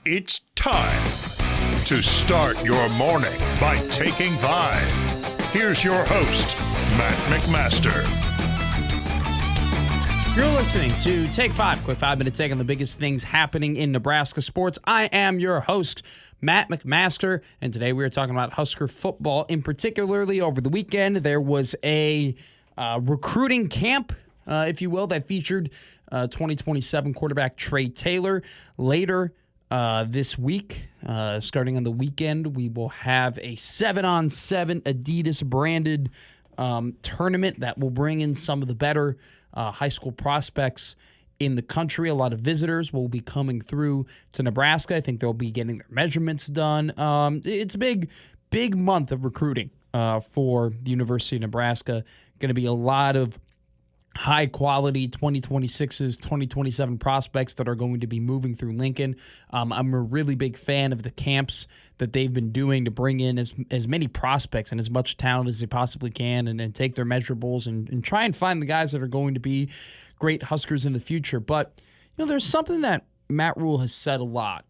It's time to start your morning by taking 5. Here's your host, Matt McMaster. You're listening to Take 5, quick 5-minute take on the biggest things happening in Nebraska sports. I am your host, Matt McMaster, and today we are talking about Husker football. In particularly over the weekend, there was a recruiting camp, if you will, that featured 2027 quarterback Trey Taylor. Later this week, starting on the weekend, we will have a 7-on-7 Adidas-branded tournament that will bring in some of the better high school prospects in the country. A lot of visitors will be coming through to Nebraska. I think they'll be getting their measurements done. It's a big month of recruiting for the University of Nebraska. Going to be a lot of high-quality 2026s, 2027 prospects that are going to be moving through Lincoln. I'm a really big fan of the camps that they've been doing to bring in as many prospects and as much talent as they possibly can and take their measurables and try and find the guys that are going to be great Huskers in the future. But, you know, there's something that Matt Rhule has said a lot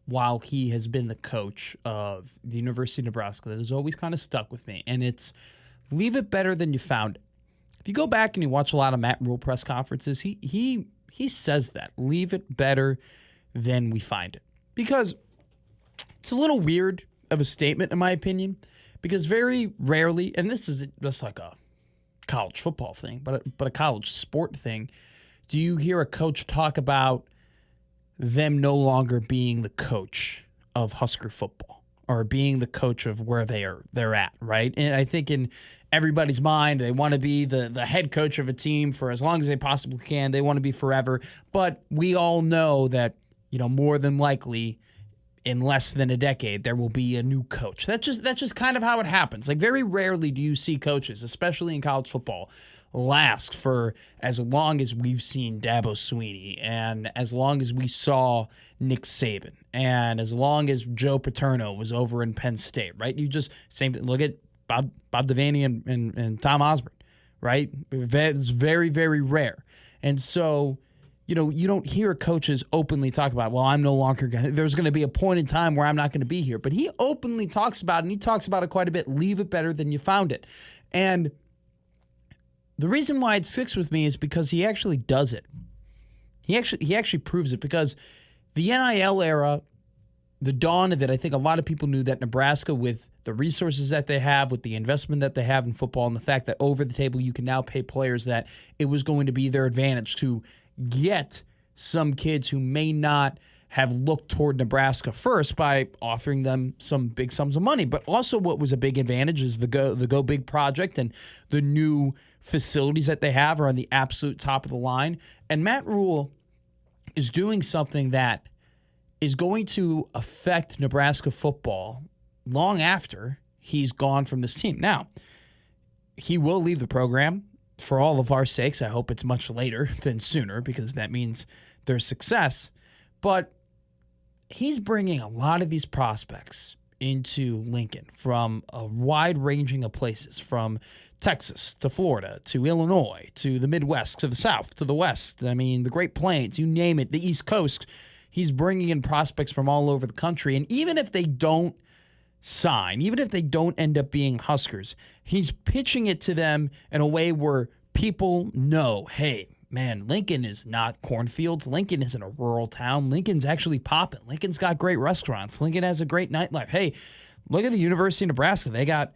while he has been the coach of the University of Nebraska that has always kind of stuck with me, and it's leave it better than you found it. If you go back and you watch a lot of Matt Rhule press conferences, he says that. Leave it better than we find it. Because it's a little weird of a statement, in my opinion, because very rarely, and this is just like a college football thing, but a college sport thing, do you hear a coach talk about them no longer being the coach of Husker football or being the coach of where they're at, right? And I think in everybody's mind, they want to be the head coach of a team for as long as they possibly can. They want to be forever. But we all know that, you know, more than likely in less than a decade, there will be a new coach. That's just kind of how it happens. Like, very rarely do you see coaches, especially in college football, last for as long as we've seen Dabo Swinney and as long as we saw Nick Saban and as long as Joe Paterno was over in Penn State, right? You just look at Bob Devaney and Tom Osborne, right? It's very, very rare. And so, you know, you don't hear coaches openly talk about, well, I'm no longer going to, there's going to be a point in time where I'm not going to be here. But he openly talks about it, and he talks about it quite a bit. Leave it better than you found it. And the reason why it sticks with me is because he actually does it. He actually proves it, because the NIL era, the dawn of it, I think a lot of people knew that Nebraska, with the resources that they have, with the investment that they have in football, and the fact that over the table you can now pay players, that it was going to be their advantage to get some kids who may not have looked toward Nebraska first by offering them some big sums of money. But also what was a big advantage is the Go Big project, and the new facilities that they have are on the absolute top of the line. And Matt Rhule is doing something that is going to affect Nebraska football long after he's gone from this team. Now, he will leave the program. For all of our sakes, I hope it's much later than sooner, because that means there's success. But he's bringing a lot of these prospects into Lincoln from a wide ranging of places, from Texas to Florida to Illinois to the Midwest to the South to the West. I mean, the Great Plains, you name it, the East Coast. He's bringing in prospects from all over the country. And even if they don't sign, even if they don't end up being Huskers, he's pitching it to them in a way where people know, hey, man, Lincoln is not cornfields. Lincoln isn't a rural town. Lincoln's actually popping. Lincoln's got great restaurants. Lincoln has a great nightlife. Hey, look at the University of Nebraska. They got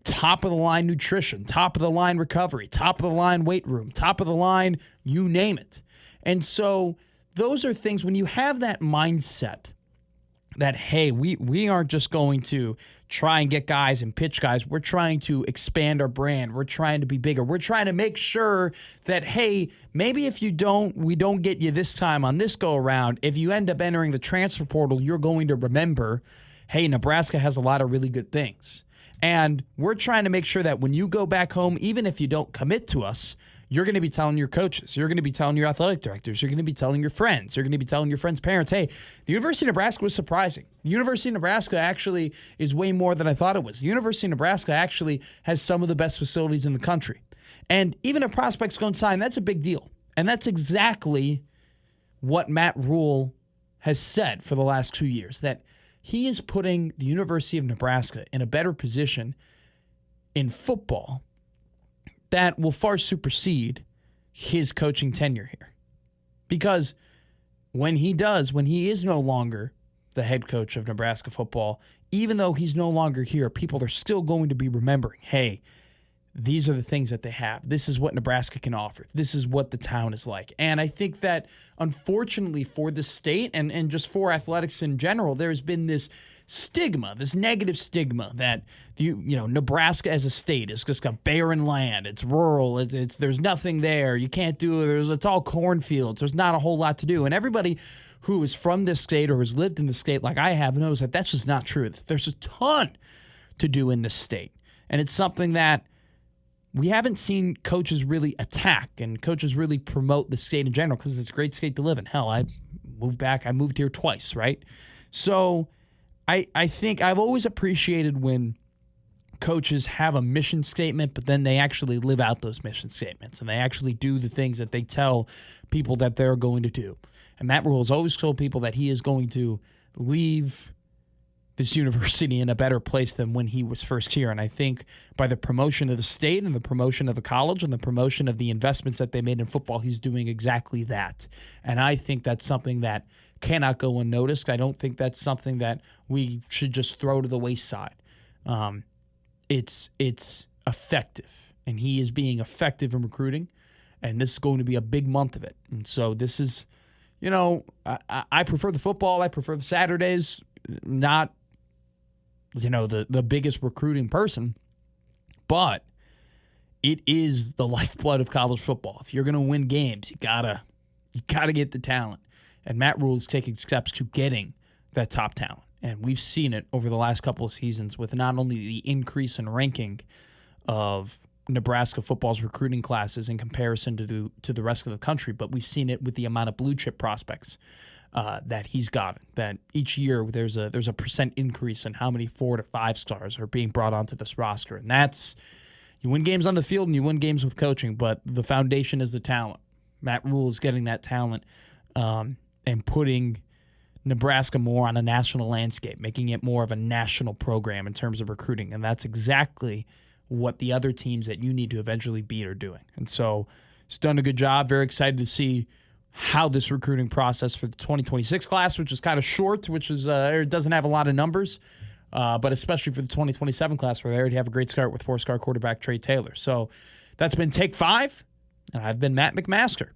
top-of-the-line nutrition, top-of-the-line recovery, top-of-the-line weight room, top-of-the-line, you name it. And so those are things, when you have that mindset that, hey, we aren't just going to try and get guys and pitch guys. We're trying to expand our brand. We're trying to be bigger. We're trying to make sure that, hey, maybe if we don't get you this time on this go-around, if you end up entering the transfer portal, you're going to remember, hey, Nebraska has a lot of really good things. And we're trying to make sure that when you go back home, even if you don't commit to us, you're going to be telling your coaches, you're going to be telling your athletic directors, you're going to be telling your friends, you're going to be telling your friends' parents, hey, the University of Nebraska was surprising. The University of Nebraska actually is way more than I thought it was. The University of Nebraska actually has some of the best facilities in the country. And even if prospects go and sign, that's a big deal. And that's exactly what Matt Rhule has said for the last 2 years that he is putting the University of Nebraska in a better position in football that will far supersede his coaching tenure here. Because when he is no longer the head coach of Nebraska football, even though he's no longer here, people are still going to be remembering, hey, these are the things that they have. This is what Nebraska can offer. This is what the town is like. And I think that, unfortunately for the state and just for athletics in general, there's been this stigma, this negative stigma that Nebraska as a state is just got barren land. It's rural. It's there's nothing there. You can't do it. It's all cornfields. There's not a whole lot to do. And everybody who is from this state or has lived in the state like I have knows that that's just not true. There's a ton to do in this state. And it's something that we haven't seen coaches really attack and coaches really promote the state in general because it's a great state to live in. Hell, I moved here twice, right? So I think I've always appreciated when coaches have a mission statement, but then they actually live out those mission statements and they actually do the things that they tell people that they're going to do. And Matt Rhule has always told people that he is going to leave this university in a better place than when he was first here. And I think by the promotion of the state and the promotion of the college and the promotion of the investments that they made in football, he's doing exactly that. And I think that's something that cannot go unnoticed. I don't think that's something that we should just throw to the wayside. It's effective, and he is being effective in recruiting, and this is going to be a big month of it. And so this is, I prefer the football. I prefer the Saturdays, not the biggest recruiting person, but it is the lifeblood of college football. If you're going to win games, you gotta get the talent. And Matt Rhule is taking steps to getting that top talent. And we've seen it over the last couple of seasons with not only the increase in ranking of Nebraska football's recruiting classes in comparison to the rest of the country, but we've seen it with the amount of blue chip prospects that he's gotten. That each year there's a percent increase in how many 4 to 5 stars are being brought onto this roster, and that's, you win games on the field and you win games with coaching, but the foundation is the talent. Matt Rhule is getting that talent and putting Nebraska more on a national landscape, making it more of a national program in terms of recruiting, and that's exactly what the other teams that you need to eventually beat are doing. And so he's done a good job. Very excited to see how this recruiting process for the 2026 class, which is kind of short, which is it doesn't have a lot of numbers, but especially for the 2027 class where they already have a great start with 4-star quarterback Trey Taylor. So that's been Take 5, and I've been Matt McMaster.